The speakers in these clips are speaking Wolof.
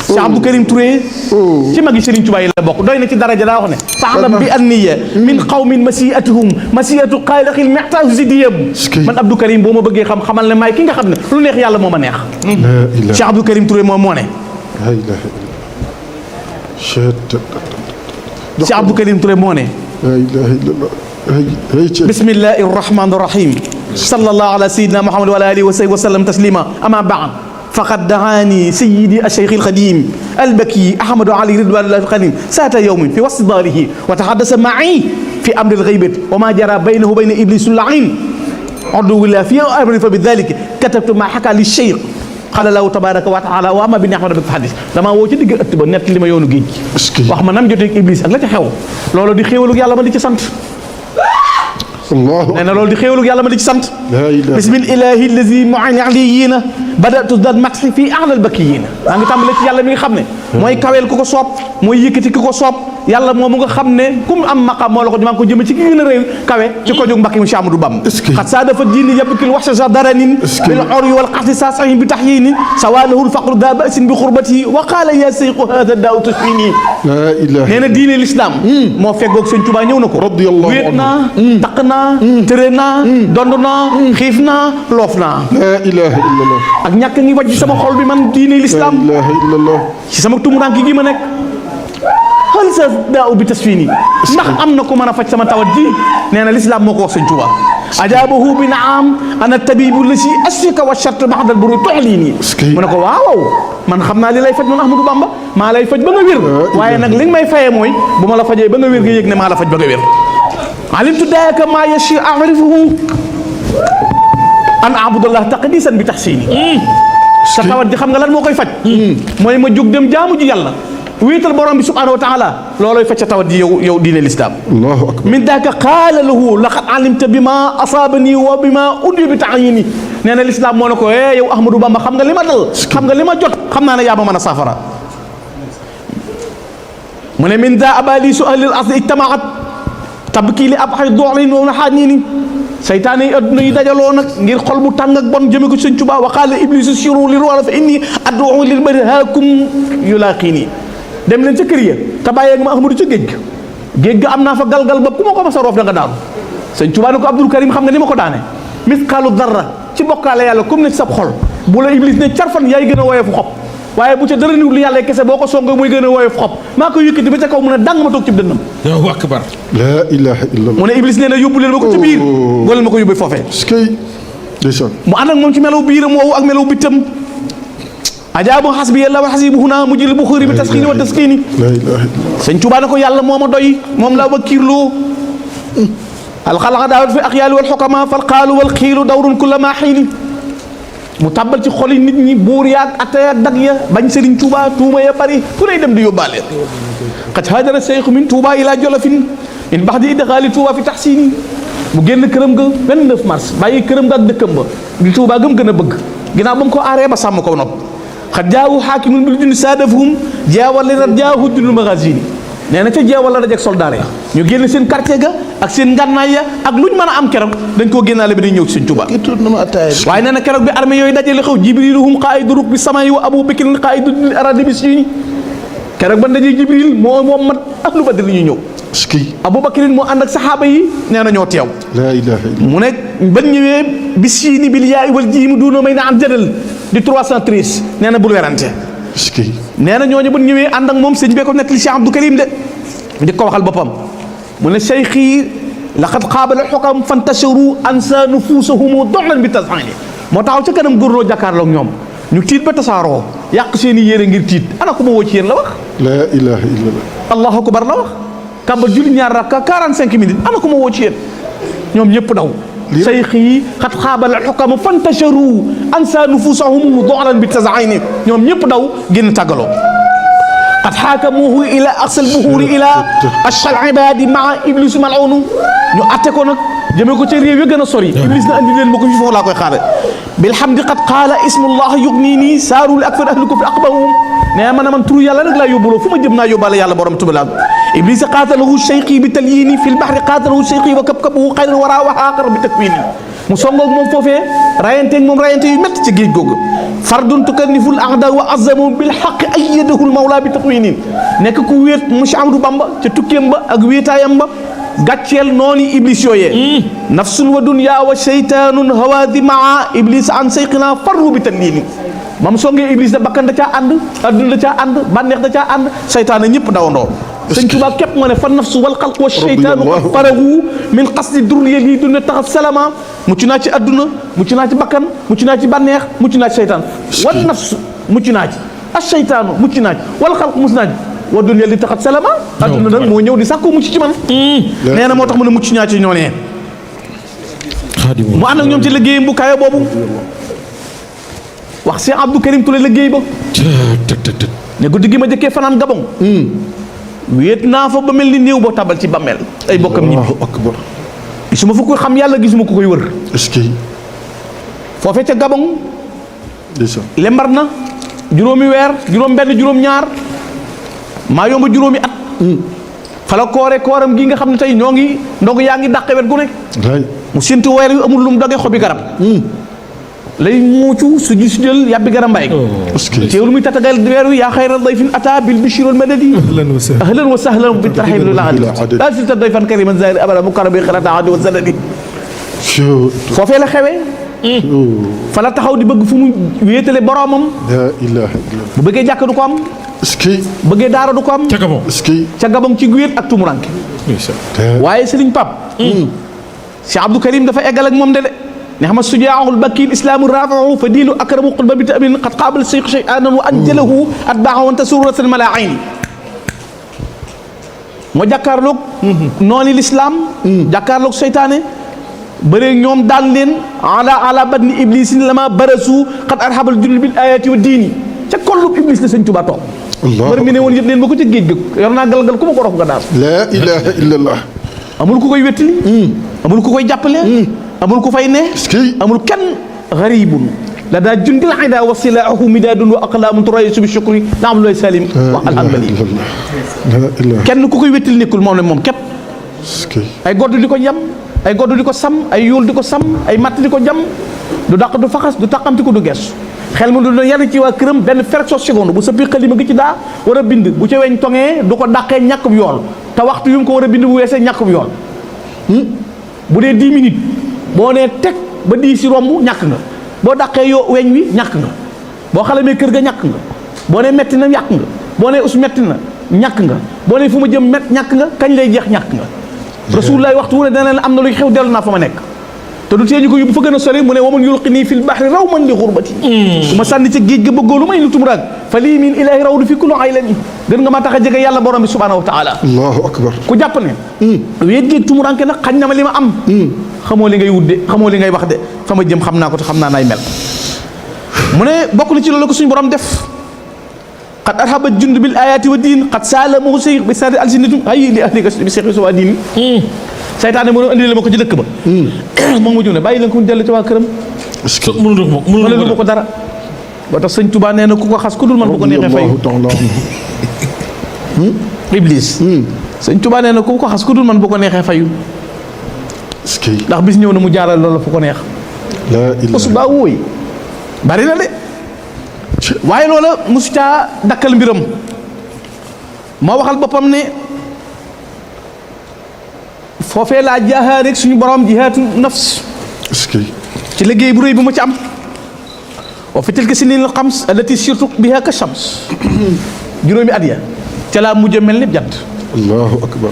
Cheikh Abdou Karim Touré ci magi Serigne Touba yi la bokk doy na ci daraja daa wax ne fa'lam bi anniya min qawmin masiatuhum masiatu xaylaqil mextaahu zidiyam man Abdou Karim boo ma bëggee xam xamal ne maay ki nga xam ne lu neex yàlla moo ma neex Cheikh Abdou Karim Touré moom moo ne Cheikh Abdou Karim Touré moo ne bismillahi rahmani rahim sallallahu ala sayyidina Muhammad wa ala alihi wa sahbihi wa sallam taslima ama ba'd faqad daani sayyidi ash-shaykh al-qadim al-baki Ahmadu Ali ridwanullahi al-qadim saata yawmin fi wasti darihi wa tahaddasa ma'i fi amri al-ghaybati wa ma jara baynahu wa bayna iblis al-la'in aduwwillah fi amri fa bidhalika katabtu ma haka li-shaykh qala lahu tabaraka wa taala wa amma bi ni'mati rabbika fa haddith damaa woo ci digg ëtt ba nett li ma yoonu géej gi wax ma nam jotee iblis ak la ca xew loolu di xéewalu yàlla ma di ci sant nee na loolu di xéewalu yàlla ma di ci sant bismillahi allazi mu'in aliyina badatu dad matxi fii a'lal bakiyina maa ngi tàmbale ci yàlla mi nga xam ne mooy kaweel ku ko soob mooy yëkkati ku ko soob yàlla moomu nga xam ne ku mu am maqam moo la ko maa ngi ko jëme ci ki gën a réew kawe ci ko jóg mbakki mu Cheikh Amadou Bamba xat saa dafa diini yabkil waxsha daranin bil urwi wal qahti sa sahin bi tahyini sawalahu faqru da ba'sin bi xurbati wa qala ya sayqu hada daaw tashfini nee na diine l'islam moo feggoog Sëñ Tuubaa ñëw na ko wéet naa taq naa tëré naa dond naa xiif naa loof naa la ilaha illallah ak ñàkk ngi wàcc sama xol bi man diine l'islam la ilaha illallah ci sama tumuranke gi ma nekk xal sa daaw bi tasfini ndax am na ku mën a faj sama tawat ji nee na l'islam moo ko wax Sëñ Tuubaa ajaabahu bi naam ana tabibu la si asika wa chart baxdal buru toxlii nii mu ne ko waaw man xam naa li lay faj man Ahmadou Bamba maa lay faj ba nga wér waaye nag li nga may fayee mooy bu ma la fajee ba nga wér nga yëg ne maa la faj ba nga wér alimtu daaka maa yashi arifuhu an abudallah taqdisan bi tahsini sa tawat ji xam nga lan moo koy faj mooy ma jóg dem jaamu ji yàlla wéetal borom bi subhanahu wa taala loolooy faj sa tawat ji yow diine l'islam allahu akbar min daaka qaala lahu laqad alimta bi ma asaabani wa bi ma uddi bi taayini nee na l'islam moo ne ko yow Ahmadou Bamba xam nga li ma dal xam nga li ma jot xam naa ne yaa ma mën a saafara mu ne min daa abali su ahlil asli ijtamaat tabkii li ab xay doolin wa xaanini saytaane yi adduna yi dajaloo nag ngir xol bu tàng ak bon jëme ko Sëñ Tuubaa wa qaala iblisu siru li ruwala fa inni ad'u lil bari haakum yulaqini dem leen ca kër ya te bàyyeeg ma Ahmadou ca géej ga am naa fa galgal ba ku ma ko mas a roof da nga daanu Sëñ Tuubaa ne ko Abdul Karim xam nga ni ma ko daane misqaalu darra ci bokkaale yàlla comme ne ci sab xol bu la iblis ne carfan yaay gën a woyofu xob waaye bu ca dara niwul yàlla kese boo ko songee muy gën a woyof xob maa ko yëkkati ba ca kaw mu ne dang ma toog ci dënnam Allahu akbar la ilaha illallah mu ne iblis nee na yóbbu leen ma ko ci biir boo leen ma ko yóbbee foofee mu ànd ak moom ci melaw biiram woowu ak melaw bittam ajaabu xasbi yàlla wa xasibu huna mujjil buxuri bi tasxiini wa tasxiini Sëñ Tuubaa ne ko yàlla moo ma doy moom laa wakiirloo alxalaqa daawat fi axyaali wal xukama fal qaalu wal xiilu dawrun kulla maa xiini mu tàbbal ci xoli nit ñi buur yaag atte yaag dag ya bañ Sëriñ Tuubaa tuuma ya bari ku lay dem di yóbbaale xat haajara seyxu min Tuubaa ilaa Jolofin min baxdi idxaali Tuubaa fi taxsiini mu génn këram ga 29 mars bàyyi këram ga ak dëkkam ba di Tuubaa gëm gën a bëgg ginnaaw ba mu ko aaree ba sàmm ko nopp xat jaawu xaakimun bil jundi saadafhum jeewal li rat jaahu dundul magasini nee na ca jeewal la dajeeg soldaar ya ñu génn seen quartier ga ak seen ngànnaay ya ak luñ mën a am keroog dañ koo génnaale bi dañ ñëw ci Sëñ Tuubaa waaye nee na keroog bi armée yooyu dajale xaw jibriluhum qaa'idu rukbi samaa'i wa abu bakrin qaa'idu aradi bi siini keroog ban dajee jibril moo mat ahlu badr li ñu ñëw abu bakrin moo ànd ak saxaaba yi nee na ñoo teew la ilaha illallah mu ne ban ñëwee bi siini bil yaa'i wal jiimi duuna may na am jadal di 313 nee na bul werante nee na ñooñu bu ñëwee ànd ak moom sëñ bee ko nettali Cheikh Abdou Karim de di ko waxal boppam mu ne cheikhi laqad qaabala xukam fantasharu ansa nufuusahum doxlan bi tasxaani moo taxaw ca kanam góorloo jàkkaarloog ñoom ñu tiit ba tasaaroo yàq seen i yére ngir tiit ana ko ma woo ci yéen la wax la ilaha illallah allahu akbar la wax kàmbal julli ñaar rakka 45 minutes ana ko ma woo ci yéen ñoom ñëpp daw cheikhi xat xaabala xukam fantasharu ansa nufuusahum doxlan bi tasxaani ñoom ñëpp daw génn tàggaloo qad xaakamuhu ila aqsal buhuuri ila ashal ibadi maa iblisu mal'unu ñu atte ko nag jëmee ko ca réew ya gën a sori iblis na andi leen ma ko fi foofu laa koy xaare bilhamdi qad qaala ismullah yugnini saaru li akfar ahli kufri aqbahum nee man turu yàlla rek laa yóbbuloo fu ma jëm naa yóbbaale yàlla borom tubalaa iblis qaatalahu cheikhi bi talyini fi lbahri qaatalahu cheikhi wa kabkabahu xayran wara wa xaaqar bi takwini mu songoog moom foofee rayanteeg moom rayante yu métti ci géej googu fardun tukanniful ahda wa azamu bil xaq ayyadahul mawla bi taqwinin nekk ku wéet monsieur Amadou Bamba ca tukkeem ba ak wéetaayam ba gàcceel noonu iblis yooyee nafsun wa dunya wa sheytaanun hawaadi maa iblis an sayqina farru bi tanlini mam songee iblis da bakkan da caa ànd adduna da caa ànd bànneex da caa ànd seytaane ñëpp dawandoo sëñ Tuubaa képp moo ne fa nafsu wal xalq wa sheytaanu farahu min qasdi durriya lii duna taxat salama mucc naa ci adduna mucc naa ci bakkan mucc naa ci bànneex mucc naa ci seytaan wal nafsu mucc naa ci as seytaanu mucc naa ci wal xalq mucc naa ci wa dunya li taxat salama adduna nag moo ñëw di sàkku mucc ci man nee na moo tax mu ne mucc ñaa ci ñoonee mu ànd ak ñoom ci liggéeyam bu kayo boobu wax Cheikh Abdou Karim Touré liggéey ba ne guddi gi ma jëkkee fanaan Gabon wéet naa fa ba mel ni néew boo tabal ci bammeel ay bokkam ñibbi gisuma fu ko xam yàlla gisuma ko koy wër est-ce que foofee ca Gabon lembar na juróomi weer juróom benn juróom ñaar maa yomba juróomi at fala koore kooram gi nga xam ne tey ñoo ngi ndog yaa ngi dàqe wet gu nekk mu séntu weer yu amul lu mu dogee xobi garab lay muucu su gi su jël yàbbi garam mbay teewlu muy tatagal weer wi yaa xayra dayfin ata bil bishri wal madadi ahlan wa sahlan bi tarhib lil ahadi la silta dayfan kariman zahir abada mukarram bi xalata ahadi wa sanadi foofee la xewee fa la taxaw di bëgg fu mu wéetale boromam la ilaha illallah bu bëggee jàkk du ko am bëggee daara du ko am ca Gabon ci wéet ak tumuranke waaye Serigne Pape Cheikh Abdou Karim dafa eggal ak moom de نعم السجاع البكي الإسلام الرافع فدين أكرم قلب بتأمين قد قابل السيق شيئانا وأنجله أتباعه وانت سورة الملاعين ما جاكارلوك نوني الإسلام جاكارلوك شيطاني بري نيوم دالين على بدن إبليس لما برسوا قد أرحب الجن بالآيات والدين تكلم إبليس لسن تباتو الله بري نيوم يبنين بكو تجيج يرنا غلغل كوما كروف غدار لا إله إلا الله أمول كوكاي ويتلي أمول كوكاي جابلي amul ku fay ne amul kenn gharibun la daa jundil ida wa silaahu midaadun wa aqlaamun turayisu bi shukri na am looy salim wax alhambali kenn ku koy wettil nekkul moom ne moom képp ay godd di ko jam ay godd di ko sam ay yuul di ko sam ay matt di ko jam du dàq du faxas du tàqamti ko du gees xel mu du doon yar ci waa këram benn fraction seconde bu sëppi xalima gi ci daa war a bind bu ca weñ tongee du ko dàqee ñàkkub yool te waxtu yu mu ko war a bind bu weesee ñàkkub yool bu dee 10 minutes boo nee teg ba di si romb ñàkk nga boo dàqee yoo weñ wi ñàkk nga boo xalamee kër ga ñàkk nga boo nee metti na ñàkk nga boo nee us metti na ñàkk nga boo nee fu ma jëm met ñàkk nga kañ lay jeex ñàkk nga rasulullah waxtu wu ne dana la am na luy xew dellu naa fa ma nekk te du tee ñu ko yóbbu fa gën a sori mu ne waman yulqini fil bahri rawman li xurbati su ma sànni ca géej ga bëggoo lu may lu tumuraag fa lii min ilahi rawdu fi kulli aylani gën nga maa tax a jege yàlla borom bi subhanahu wa taala allahu akbar ku jàpp ne wéet géej tumuranke nag xañ na ma li ma am xamoo li ngay wut de xamoo li ngay wax de fa ma jëm xam naa ko te xam naa naay mel mu ne bokk na ci loolu ko suñu borom def qad arhaba jund bil ayati wa diin qad saalamu sey bi sari alsinatum ay li ahlika bi seex wa diin saytaane mënoo andi la ma ko ci dëkk ba moom mu ne bàyyi leen ko mu dellu ci waa këram mënul ma ko dara ba tax sëñ Tuubaa nee na ku ko xas ku dul man bu ko neexee fay iblis sëñ Tuubaa nee na ku ko xas ku dul man bu ko neexee fayu ndax bis ñëw na mu jaaral loolu fu ko neex mosu baa wóoy bari na de waaye loola mosu caa dakkal mbiram moo waxal boppam ne foofee laa jaaxaa rek suñu borom jihaatu nafs ci liggéey bu rëy bu ma ci am wa fi tilka sinil xams allati sirtu biha ka shams juróomi at ya ca laa mujj mel ni jant allahu akbar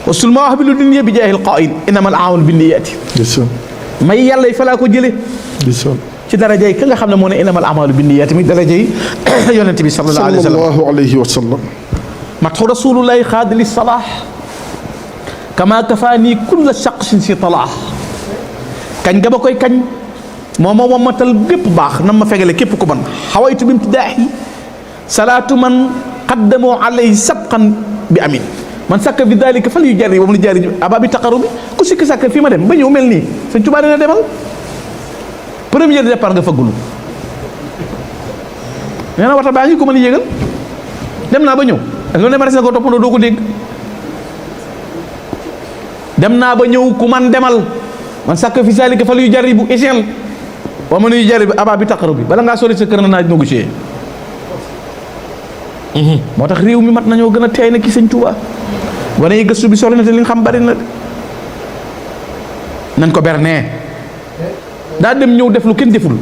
wasul ma wax bi lu dunya bi jaahil qaa'il innamal a'maalu binniyaati may yàlla yi fa laa ko jële ci darajay ka nga xam ne moo ne innamal a'maalu binniyaati mi darajay yonent bi sallallahu alayhi wa sallam matxu rasulullahi xaadili salaax kama kafaani kulla shaqsin si talaax kañ ga ba koy kañ moo ma wammatal bépp baax nam ma fegale képp ku man xawaytu bi imtidaahi salaatu man qaddamoo alayhi sabqan bi amin man sàkk bi dalika fal yu jari ba mu jari aba bi taqarubi ku sikki sàkk fii ma dem ba ñëw mel nii Sëñ Tuubaa dina demal premier départ nga fëggulu nee na wata baa ngi ko mën a yéegal dem naa ba ñëw ak ne ma des na ko toppandoo doo ko dégg dem naa ba ñëw ku man demal man sàkk fi saalika fal yu jaribu échelle wa man yu jaribu aba bi taqaru bi bala ngaa sori sa kër na naaj négocier moo tax réew mi mat nañoo gën a teey na ki sëñ Tuubaa wane yi gëstu bi sori na te li nga xam bari na nañ ko bernee daa dem ñëw def lu kenn deful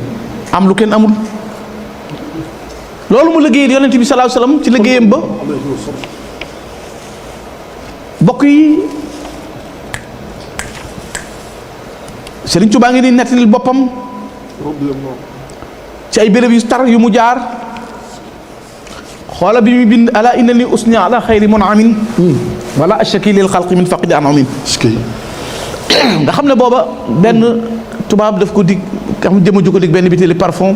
am lu kenn amul loolu mu liggéeyal yonent bi sallallahu alayhi wasallam ci liggéeyam ba bokk yi Sëriñ Tuubaa ngi di nettalil boppam ci ay béréb yu tar yu mu jaar xoola bi muy bind ala inna ni usni ala xayri munamin wala ashaki lil xalqi min faqidi anamin nga xam ne booba benn tubaab daf ko dig xam jëma ju ko dig benn bitéeli parfum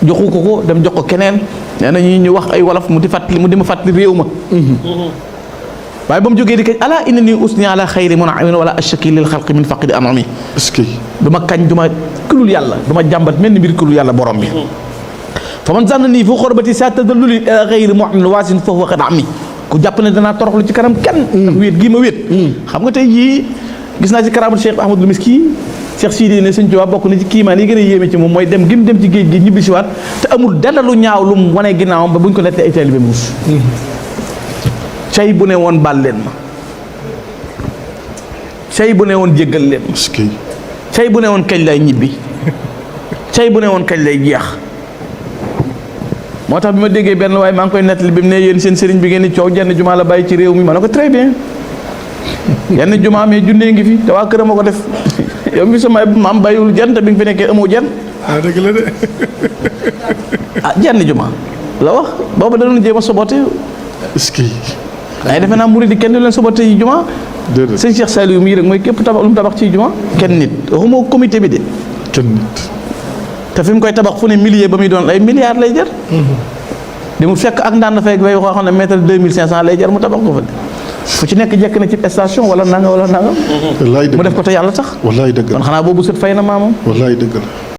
joxu ko dem jox ko keneen nee na ñu wax ay wolof mu di ma fàttali réew ma waaye ba mu jógee di kañ ala inna ni usni ala xayri munamin wala ashaki lil xalqi min faqidi anami du ma kañ du ma kulul yàlla du ma jàmbat mel ni mbir kulul yàlla borom bi fa man zann nii fu xorbati sa tadalluli ila xayri mu'min waasin foofu waxat ami ku jàpp ne danaa toroxlu ci kanam kenn ndax wéet gii ma wéet xam nga tey jii gis naa ci karaamatu Cheikh Ahmadul Miski Cheikh Sidi ne Sëñ Tuubaa bokk na ci kiimaan yi gën a yéeme ci moom mooy dem gi mu dem ci géej gi ñibbi si waat te amul dara lu ñaaw lu mu wane ginnaawam ba buñ ko nettee ay taalibe muus cay bu ne woon baal leen ma cay bu ne woon jéggal leen ma cay bu ne woon kañ lay ñibbi cay bu ne woon kañ lay jeex moo tax bi ma déggee benn waaye maa ngi koy nettali bi mu ne yéen seen sëriñ bi ngeen di coow jenn jumaa la bàyyi ci réew mi ma ne ko très bien yenn jumaa mais junnee ngi fi te waa këram a ko def yow mi sama maam bàyyiwul jenn te bi nga fi nekkee amoo jenn dëgg la de jenn jumaa la wax booba da doon jéem a sobote est-ce que waaye defe naa murid yi kenn du leen sobote yi jumaa sëñ Cheikh Saliou mii rek mooy képp tabax lu mu tabax ci jumaa kenn nit waxuma comité bi de kenn nit te fi mu koy tabax fu ne millier ba muy doon ay milliards lay jar di mu fekk ak ndaan fay bay waxoo xam ne mètre 2500 lay jar mu tabax ko fa fu ci nekk jekk na ci station wala nanga mu def ko te yàlla tax wallaay dëgg la kon xanaa boobu sët fay na maamam wallaay dëgg la